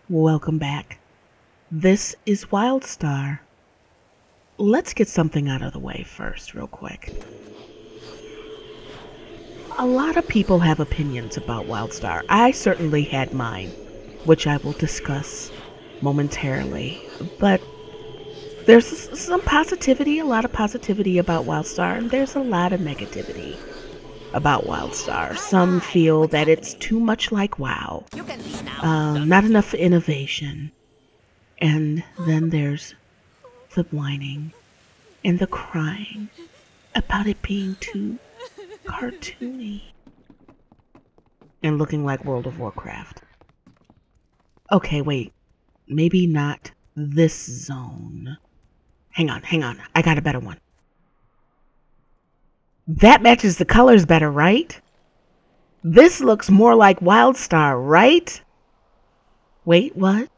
Welcome back. This is WildStar. Let's get something out of the way first, real quick. A lot of people have opinions about WildStar. I certainly had mine, which I will discuss momentarily. But there's some positivity, a lot of positivity about WildStar, and there's a lot of negativity about WildStar. Some feel that it's too much like WoW, not enough innovation, and then there's the whining and the crying about it being too cartoony and looking like World of Warcraft. Okay, wait, maybe not this zone. Hang on, I got a better one. That matches the colors better, right? This looks more like WildStar, right? Wait, what?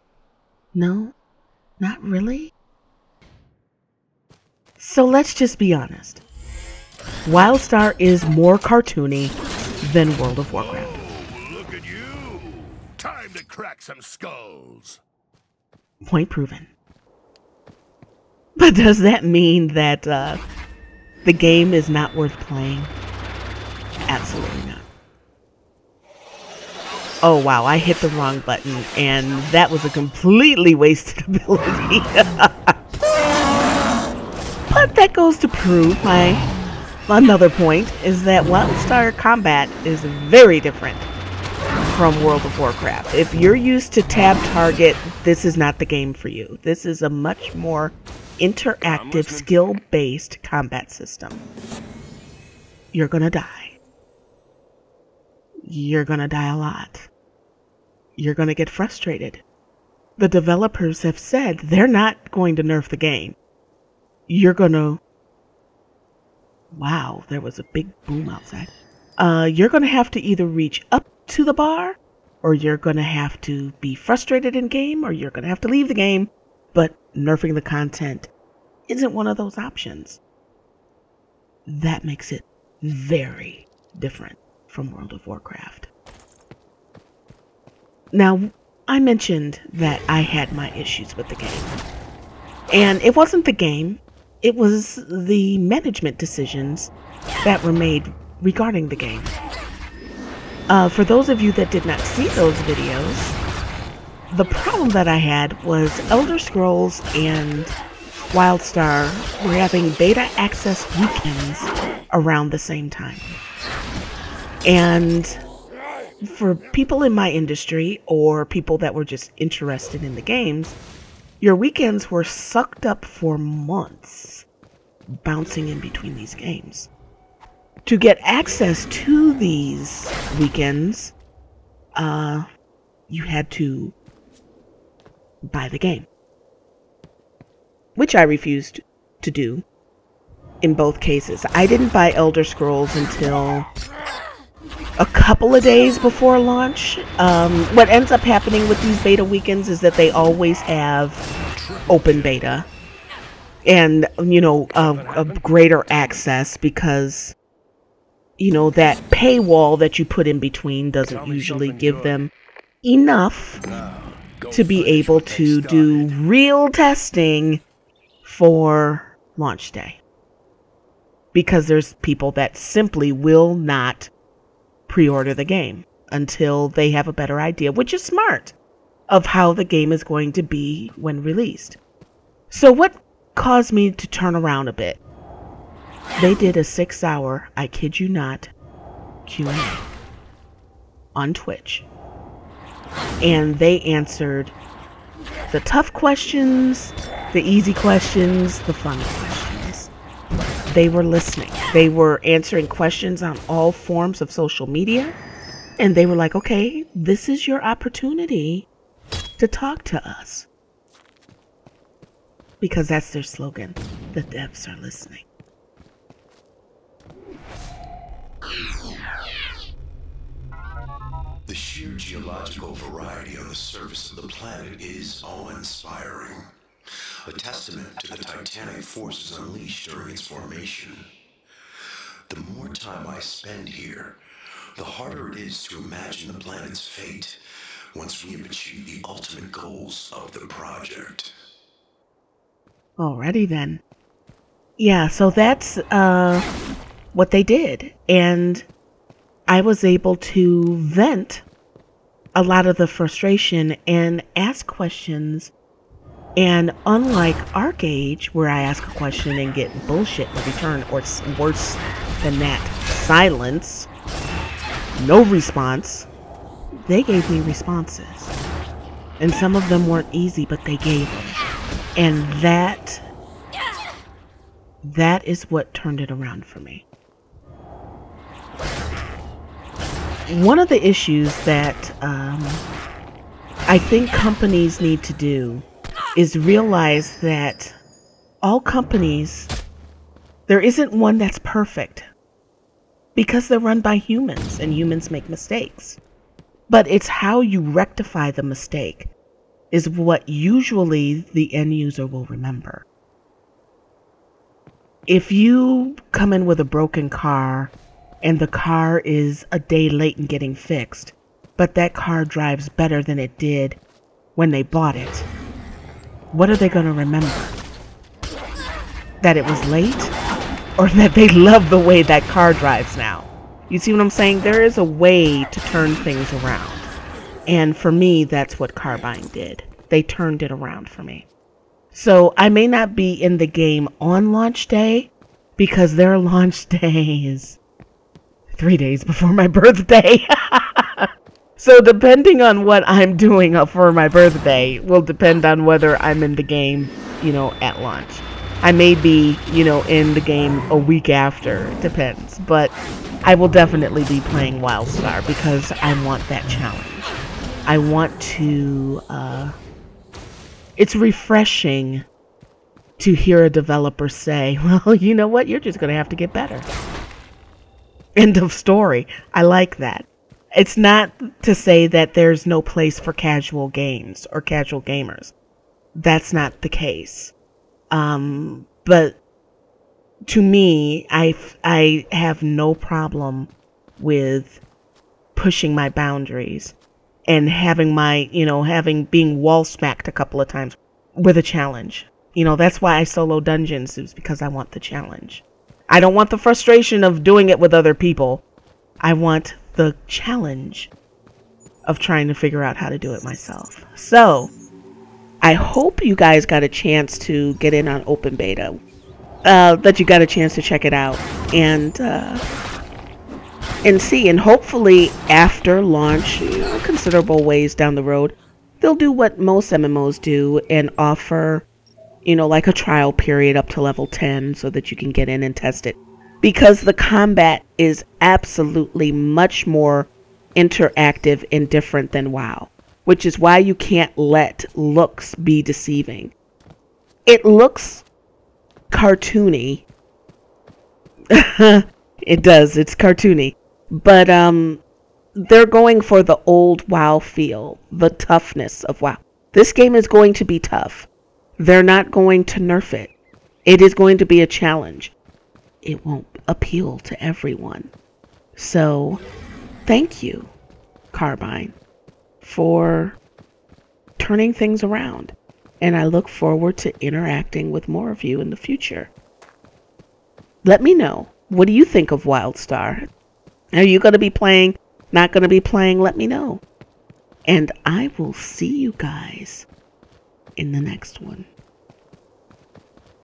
No, not really? So let's just be honest. WildStar is more cartoony than World of Warcraft. Oh, look at you! Time to crack some skulls. Point proven. But does that mean that the game is not worth playing? Absolutely not. Oh wow, I hit the wrong button and that was a completely wasted ability. But that goes to prove another point is that WildStar combat is very different from World of Warcraft. If you're used to tab target, this is not the game for you. This is a much more interactive, skill-based combat system. You're gonna die. You're gonna die a lot. You're gonna get frustrated. The developers have said they're not going to nerf the game. You're gonna... Wow, there was a big boom outside. You're gonna have to either reach up to the bar, or you're gonna have to be frustrated in game, or you're gonna have to leave the game, but nerfing the content isn't one of those options. That makes it very different from World of Warcraft. Now, I mentioned that I had my issues with the game. And it wasn't the game, it was the management decisions that were made regarding the game. For those of you that did not see those videos, the problem that I had was Elder Scrolls and WildStar were having beta access weekends around the same time. And for people in my industry or people that were just interested in the games, your weekends were sucked up for months, bouncing in between these games. To get access to these weekends, you had to buy the game, which I refused to do in both cases. I didn't buy Elder Scrolls until a couple of days before launch. What ends up happening with these beta weekends is that they always have open beta and, you know, a greater access because, you know, that paywall that you put in between doesn't usually give them enough to be able to do real testing for launch day. Because there's people that simply will not pre-order the game until they have a better idea, which is smart, of how the game is going to be when released. So what caused me to turn around a bit? They did a 6-hour, I kid you not, Q&A on Twitch. And they answered the tough questions, the easy questions, the fun questions. They were listening. They were answering questions on all forms of social media. And they were like, okay, this is your opportunity to talk to us. Because that's their slogan. The devs are listening. The sheer geological variety on the surface of the planet is awe-inspiring, a testament to the titanic forces unleashed during its formation. The more time I spend here, the harder it is to imagine the planet's fate, once we have achieved the ultimate goals of the project. Alrighty then. Yeah, so that's what they did. And I was able to vent a lot of the frustration and ask questions. And unlike ArcAge, where I ask a question and get bullshit in return, or worse than that, silence, no response, they gave me responses. And some of them weren't easy, but they gave them. And that is what turned it around for me. One of the issues that I think companies need to do is realize that all companies, there isn't one that's perfect, because they're run by humans and humans make mistakes. But it's how you rectify the mistake is what usually the end user will remember. If you come in with a broken car and the car is a day late in getting fixed, but that car drives better than it did when they bought it, what are they going to remember? That it was late? Or that they love the way that car drives now? You see what I'm saying? There is a way to turn things around. And for me, that's what car buying did. They turned it around for me. So I may not be in the game on launch day, because their launch day is 3 days before my birthday. So depending on what I'm doing for my birthday will depend on whether I'm in the game, at launch. I may be, in the game a week after. It depends. But I will definitely be playing WildStar because I want that challenge. I want to... it's refreshing to hear a developer say, well, you know what? You're just going to have to get better. End of story. I like that. It's not to say that there's no place for casual games or casual gamers. That's not the case. But to me, I have no problem with pushing my boundaries and having being wall smacked a couple of times with a challenge. That's why I solo dungeons, is because I want the challenge. I don't want the frustration of doing it with other people. I want the challenge of trying to figure out how to do it myself. So I hope you guys got a chance to get in on open beta, that you got a chance to check it out and see. And hopefully after launch, considerable ways down the road, they'll do what most MMOs do and offer, like a trial period up to level 10 so that you can get in and test it. Because the combat is absolutely much more interactive and different than WoW, which is why you can't let looks be deceiving. It looks cartoony. It does. It's cartoony. But they're going for the old WoW feel, the toughness of WoW. This game is going to be tough. They're not going to nerf it. It is going to be a challenge. It won't appeal to everyone. So, thank you, Carbine, for turning things around. And I look forward to interacting with more of you in the future. Let me know. What do you think of WildStar? Are you going to be playing? Not going to be playing? Let me know. And I will see you guys in the next one.